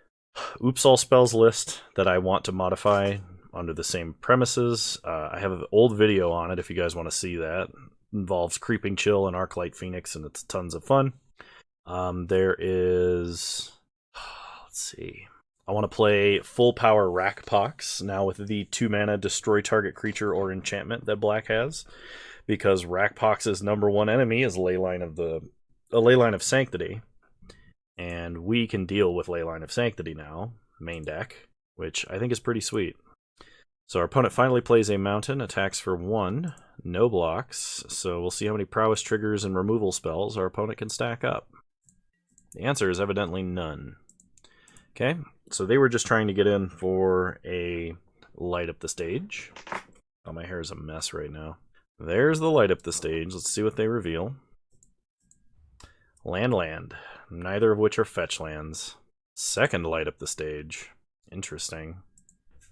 Oops All Spells list that I want to modify under the same premises. I have an old video on it if you guys want to see that. It involves Creeping Chill and Arclight Phoenix, and it's tons of fun. There is... let's see. I want to play full power Rackpox now with the 2-mana destroy target creature or enchantment that black has, because Rackpox's #1 enemy is Leyline of Sanctity, and we can deal with Leyline of Sanctity now, main deck, which I think is pretty sweet. So our opponent finally plays a mountain, attacks for 1, no blocks, so we'll see how many prowess triggers and removal spells our opponent can stack up. The answer is evidently none. Okay, so they were just trying to get in for a light up the stage. Oh, my hair is a mess right now. There's the light up the stage. Let's see what they reveal. Land, neither of which are fetch lands. Second light up the stage. Interesting.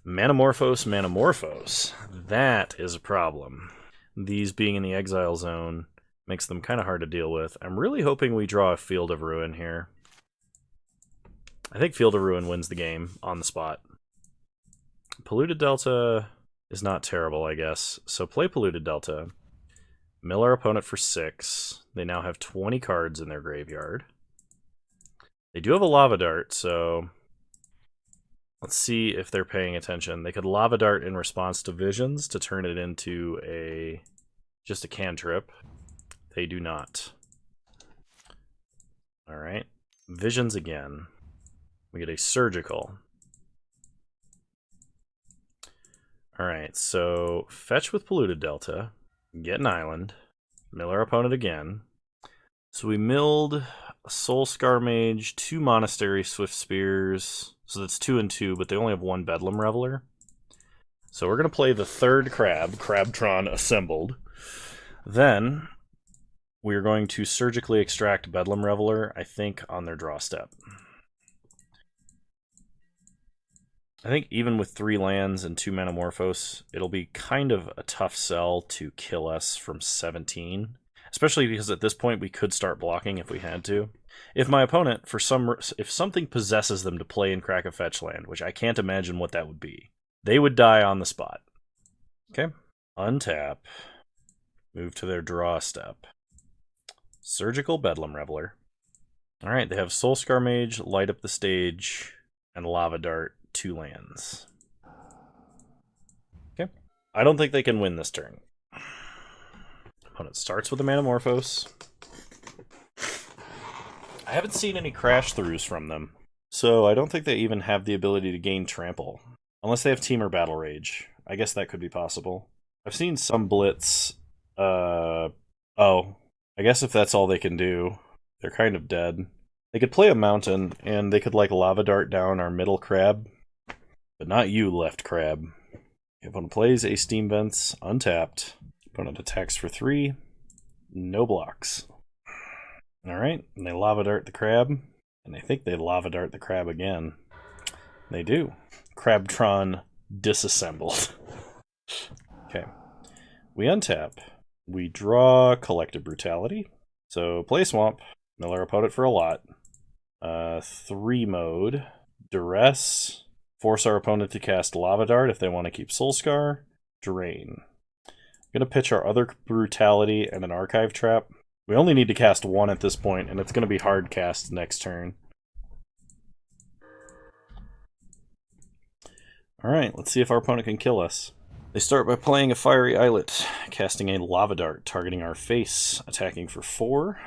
Manamorphose. That is a problem. These being in the exile zone makes them kind of hard to deal with. I'm really hoping we draw a Field of Ruin here. I think Field of Ruin wins the game on the spot. Polluted Delta is not terrible, I guess. So play Polluted Delta. Mill our opponent for 6. They now have 20 cards in their graveyard. They do have a Lava Dart, so let's see if they're paying attention. They could Lava Dart in response to Visions to turn it into just a cantrip. They do not. Alright. Visions again. We get a Surgical. Alright, so fetch with Polluted Delta. Get an island. Mill our opponent again. So we milled a Soul Scar Mage, 2 Monastery Swift Spears. So that's 2 and 2, but they only have 1 Bedlam Reveler. So we're going to play the third crab, Crabtron Assembled. Then we're going to surgically extract Bedlam Reveler, I think, on their draw step. I think even with 3 lands and 2 Manamorphose, it'll be kind of a tough sell to kill us from 17. Especially because at this point we could start blocking if we had to. If my opponent, if something possesses them to play and crack a fetch land, which I can't imagine what that would be, they would die on the spot. Okay. Untap. Move to their draw step. Surgical Bedlam Reveler. Alright, they have Soulscar Mage, Light Up the Stage, and Lava Dart. 2 lands. Okay. I don't think they can win this turn. Opponent starts with a Manamorphose. I haven't seen any crash throughs from them, so I don't think they even have the ability to gain trample. Unless they have Temur Battle Rage. I guess that could be possible. I've seen some blitz. Oh. I guess if that's all they can do, they're kind of dead. They could play a mountain, and they could like Lava Dart down our middle crab. But not you, left crab. Opponent plays a Steam Vents, untapped. Opponent attacks for 3. No blocks. Alright, and they Lava Dart the crab. And I think they Lava Dart the crab again. They do. Crabtron disassembled. Okay. We untap. We draw Collective Brutality. So play Swamp. Mill our opponent for a lot. 3 mode. Duress. Force our opponent to cast Lava Dart if they want to keep Soulscar. Drain. I'm going to pitch our other Brutality and an Archive Trap. We only need to cast 1 at this point, and it's going to be hard cast next turn. Alright, let's see if our opponent can kill us. They start by playing a Fiery Islet, casting a Lava Dart, targeting our face, attacking for 4.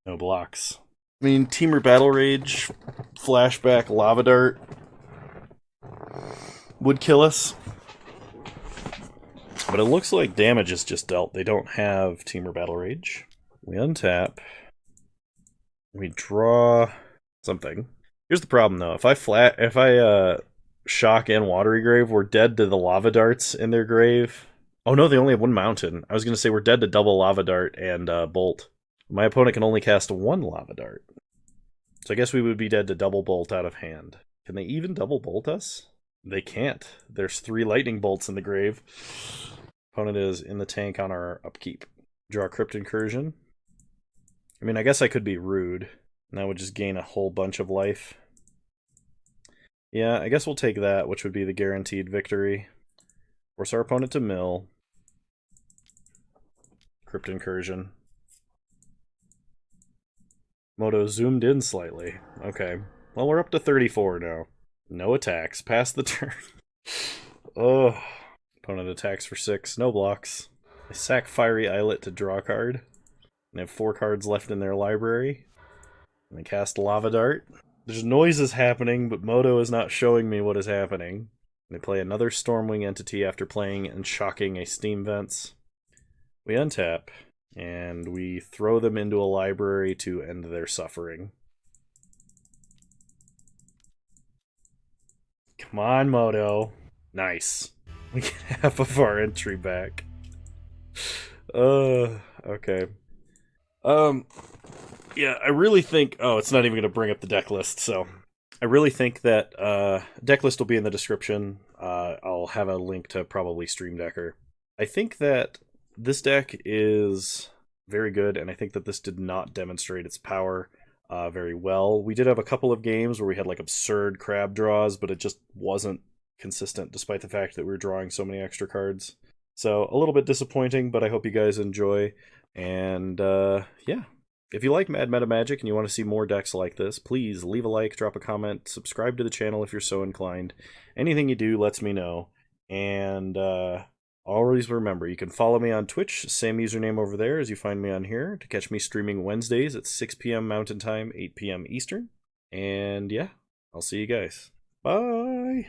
No blocks. I mean, Temur Battle Rage, Flashback, Lava Dart would kill us. But it looks like damage is just dealt. They don't have Temur Battle Rage. We untap. We draw something. Here's the problem, though. If I Shock and Watery Grave, we're dead to the Lava Darts in their grave. Oh no, they only have 1 mountain. I was going to say we're dead to double Lava Dart and Bolt. My opponent can only cast 1 Lava Dart. So I guess we would be dead to double Bolt out of hand. Can they even double Bolt us? They can't. There's 3 Lightning Bolts in the grave. Opponent is in the tank on our upkeep. Draw Crypt Incursion. I mean, I guess I could be rude. And that would just gain a whole bunch of life. Yeah, I guess we'll take that, which would be the guaranteed victory. Force our opponent to mill. Crypt Incursion. Moto zoomed in slightly. Okay. Well, we're up to 34 now. No attacks. Pass the turn. Oh. Opponent attacks for 6. No blocks. They sack Fiery Islet to draw a card. They have 4 cards left in their library. And they cast Lava Dart. There's noises happening, but Moto is not showing me what is happening. They play another Stormwing entity after playing and shocking a Steam Vents. We untap, and we throw them into a library to end their suffering. Come on, Moto. Nice. We get half of our entry back. Okay. Yeah, I really think... Oh, it's not even going to bring up the deck list, so... I really think that deck list will be in the description. I'll have a link to probably Stream Decker. I think that this deck is very good, and I think that this did not demonstrate its power very well. We did have a couple of games where we had like absurd crab draws, but it just wasn't consistent despite the fact that we were drawing so many extra cards. So a little bit disappointing, but I hope you guys enjoy. And yeah. If you like Mad Meta Magic and you want to see more decks like this, please leave a like, drop a comment, subscribe to the channel if you're so inclined. Anything you do lets me know. And always remember, you can follow me on Twitch, same username over there as you find me on here, to catch me streaming Wednesdays at 6 p.m. Mountain Time, 8 p.m. Eastern. And yeah, I'll see you guys. Bye!